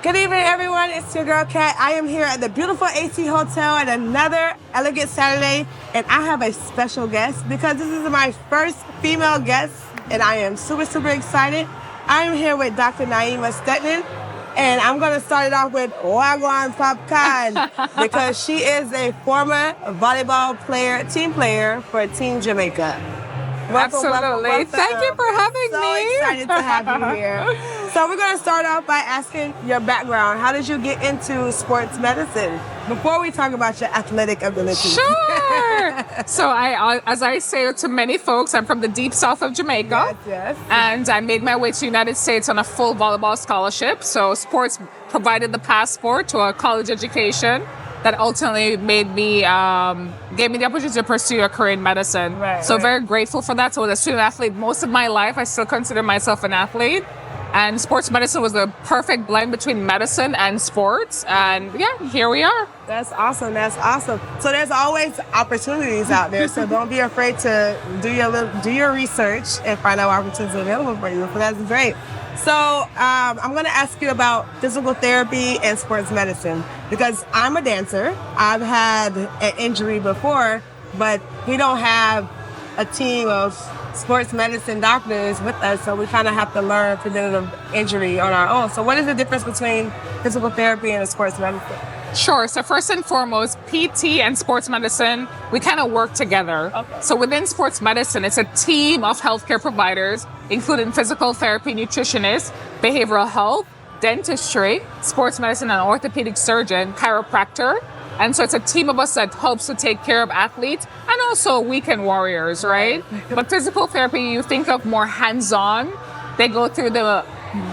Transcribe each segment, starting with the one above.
Good evening, everyone. It's your girl, Kat. I am here at the beautiful AC Hotel at another elegant Saturday, and I have a special guest because this is my first female guest, and I am super, super excited. I am here with Dr. Naima Stennett, and I'm going to start it off with Wagwan Popcorn because she is a former volleyball player, team player for Team Jamaica. Absolutely. Welcome. Thank you for having me. So excited to have you here. So we're going to start off by asking your background. How did you get into sports medicine? Before we talk about your athletic abilities. Sure. So as I say to many folks, I'm from the deep south of Jamaica. Yes. And I made my way to the United States on a full volleyball scholarship. So sports provided the passport to a college education that ultimately gave me the opportunity to pursue a career in medicine. So very grateful for that. So as a student athlete, most of my life, I still consider myself an athlete. And sports medicine was the perfect blend between medicine and sports. And yeah, here we are. That's awesome. That's awesome. So there's always opportunities out there. So don't be afraid to do your research and find out what opportunities are available for you. So that's great. So I'm going to ask you about physical therapy and sports medicine because I'm a dancer. I've had an injury before, but we don't have a team of sports medicine doctors with us, so we kind of have to learn preventative injury on our own. So what is the difference between physical therapy and sports medicine? Sure. So first and foremost, PT and sports medicine, we kind of work together. Okay. So within sports medicine, it's a team of healthcare providers, including physical therapy, nutritionists, behavioral health, dentistry, sports medicine, and orthopedic surgeon, chiropractor. And so it's a team of us that helps to take care of athletes and also weekend warriors, right? But physical therapy, you think of more hands-on. They go through the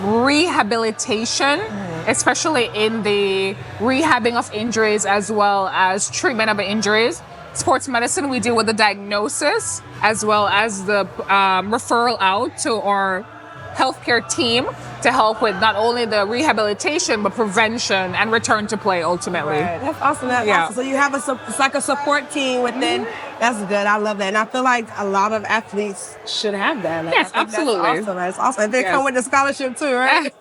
rehabilitation, especially in the rehabbing of injuries as well as treatment of injuries. Sports medicine, we deal with the diagnosis as well as the referral out to our healthcare team to help with not only the rehabilitation but prevention and return to play ultimately. Right. That's awesome. That's awesome. So you have it's like a support team within. That's good. I love that. And I feel like a lot of athletes should have that. Like, yes, absolutely. That's awesome. That's awesome. And they come with a scholarship too, right?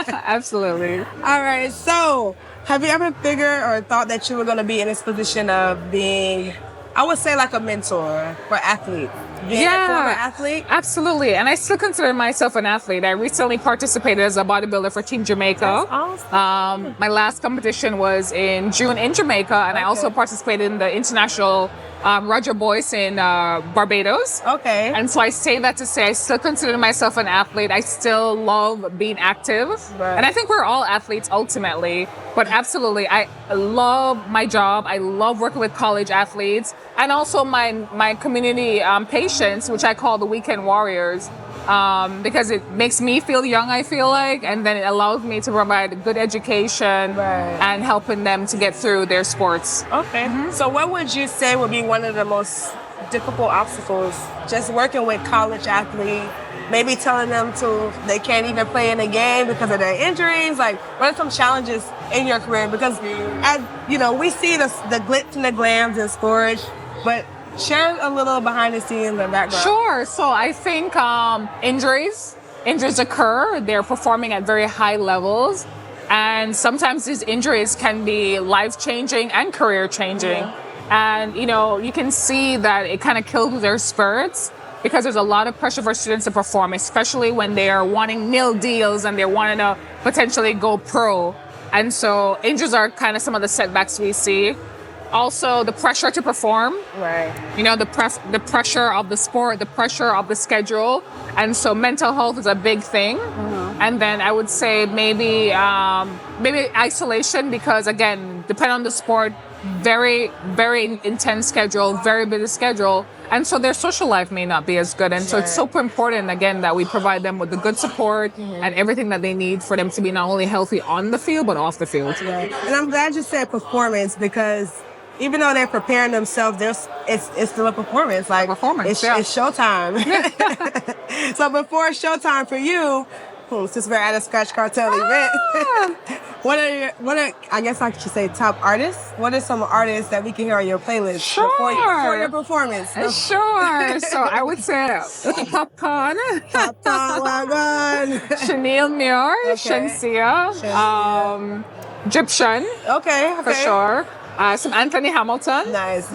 Absolutely. All right. So have you ever figured or thought that you were going to be in this position of being, I would say, like a mentor for athletes? Being a former athlete? Absolutely. And I still consider myself an athlete. I recently participated as a bodybuilder for Team Jamaica. That's awesome. My last competition was in June in Jamaica, and I also participated in the international Roger Boyce in Barbados. Okay. And so I say that to say I still consider myself an athlete. I still love being active. Right. And I think we're all athletes ultimately. But absolutely, I love my job. I love working with college athletes and also my community patients, which I call the weekend warriors. Because it makes me feel young, I feel like, and then it allows me to provide good education and helping them to get through their sports. Okay. So what would you say would be one of the most difficult obstacles just working with college athletes, maybe telling them they can't even play in a game because of their injuries? Like, what are some challenges in your career? Because, as you know, we see the glitz and the glams in sports, but share a little behind the scenes and background. Sure. So I think injuries occur. They're performing at very high levels. And sometimes these injuries can be life-changing and career-changing. And, you can see that it kind of kills their spirits because there's a lot of pressure for students to perform, especially when they are wanting nil deals and they're wanting to potentially go pro. And so injuries are kind of some of the setbacks we see. Also, the pressure to perform. Right. The pressure of the sport, the pressure of the schedule. And so mental health is a big thing. And then I would say maybe isolation because, again, depending on the sport, very, very intense schedule, very busy schedule. And so their social life may not be as good. And so it's super important, again, that we provide them with the good support and everything that they need for them to be not only healthy on the field, but off the field. Right. And I'm glad you said performance because even though they're preparing themselves, it's still a performance. Like, it's showtime. So before showtime for you, since we're at a Skratch Cartel event, I guess I should say top artists? What are some artists that we can hear on your playlist for your performance? Sure. So I would say Popcorn, Wagon. Chanel Muir, Okay. Shensia, Egyptian, Okay. for sure. Some Anthony Hamilton. Nice.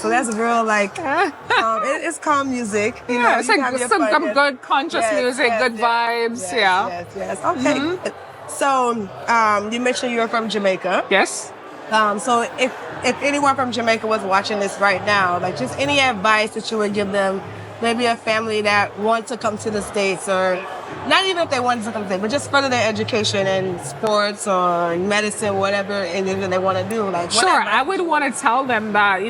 So that's real, like, it's calm music. You know, It's like some good conscious music, good vibes. Yes. Okay. So, you mentioned you were from Jamaica. Yes. So if anyone from Jamaica was watching this right now, like just any advice that you would give them, maybe a family that wants to come to the States, or not even if they wanted to come to the States, but just further their education in sports or medicine, whatever it is that they want to do. Like, sure, I would want to tell them that,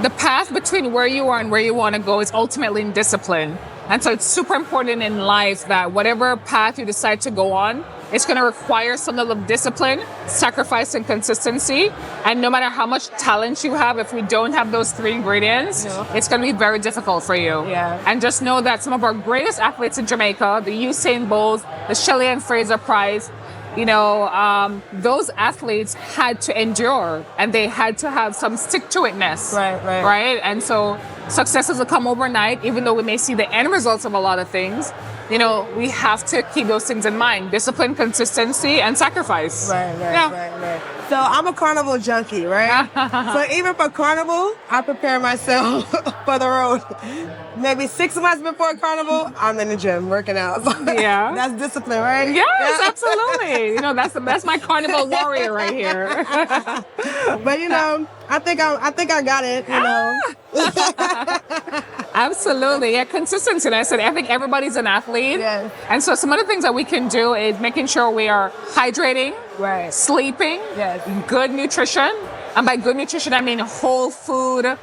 the path between where you are and where you want to go is ultimately in discipline. And so it's super important in life that whatever path you decide to go on, it's going to require some level of discipline, sacrifice, and consistency. And no matter how much talent you have, if we don't have those three ingredients, it's going to be very difficult for you. Yeah. And just know that some of our greatest athletes in Jamaica, the Usain Bolts, the Shelley and Fraser Price, those athletes had to endure and they had to have some stick-to-itness. Right? And so success doesn't come overnight, even though we may see the end results of a lot of things. We have to keep those things in mind. Discipline, consistency, and sacrifice. Right. So I'm a carnival junkie, right? So even for carnival, I prepare myself for the road. Maybe 6 months before carnival, I'm in the gym working out. Yeah. That's discipline, right? Yes, absolutely. That's my carnival warrior right here. But I think I got it, Absolutely. Yeah, consistency. And I think everybody's an athlete. Yes. And so some of the things that we can do is making sure we are hydrating, Right. sleeping, Yes. good nutrition. And by good nutrition, I mean whole food,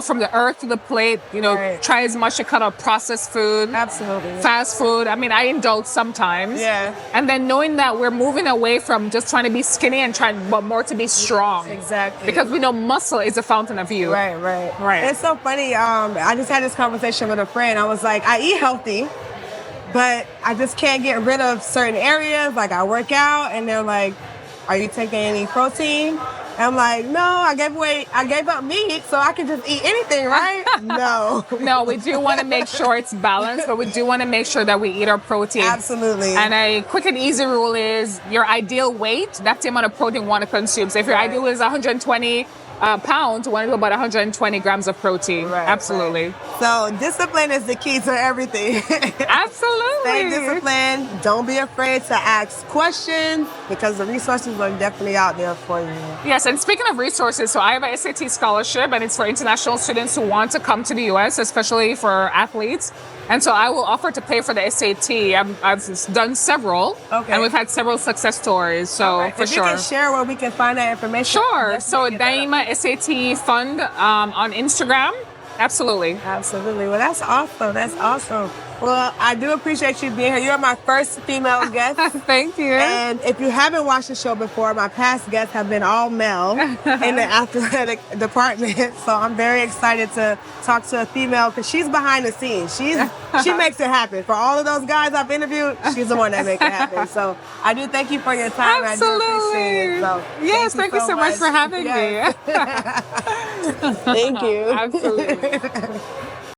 from the earth to the plate, Right. try as much to cut out processed food. Absolutely. Fast food. I mean, I indulge sometimes. Yeah. And then knowing that we're moving away from just trying to be skinny and but more to be strong. Exactly. Because we know muscle is a fountain of youth. Right. It's so funny. I just had this conversation with a friend. I was like, I eat healthy, but I just can't get rid of certain areas. Like I work out, and they're like, "Are you taking any protein?" And I'm like, "No, I gave up meat, so I can just eat anything, right?" No. No, we do want to make sure it's balanced, but we do want to make sure that we eat our protein. Absolutely. And a quick and easy rule is your ideal weight, that's the amount of protein you want to consume. So if your ideal is 120 pounds, you want to do about 120 grams of protein. Right, Absolutely. Right. So discipline is the key to everything. Absolutely. Stay disciplined. Don't be afraid to ask questions because the resources are definitely out there for you. Yes, and speaking of resources, so I have a SAT scholarship, and it's for international students who want to come to the U.S., especially for athletes. And so I will offer to pay for the SAT. I've done several, and we've had several success stories. So for if sure, you can share where we can find that information. Sure. So Naima SAT Fund on Instagram. Absolutely. Well, that's awesome. Well, I do appreciate you being here. You're my first female guest. Thank you. And if you haven't watched the show before, my past guests have been all male in the athletic department. So I'm very excited to talk to a female because she's behind the scenes. She makes it happen. For all of those guys I've interviewed, she's the one that makes it happen. So I do thank you for your time. Absolutely. I do appreciate it. So yes, thank you so much for having me. Thank you. Absolutely.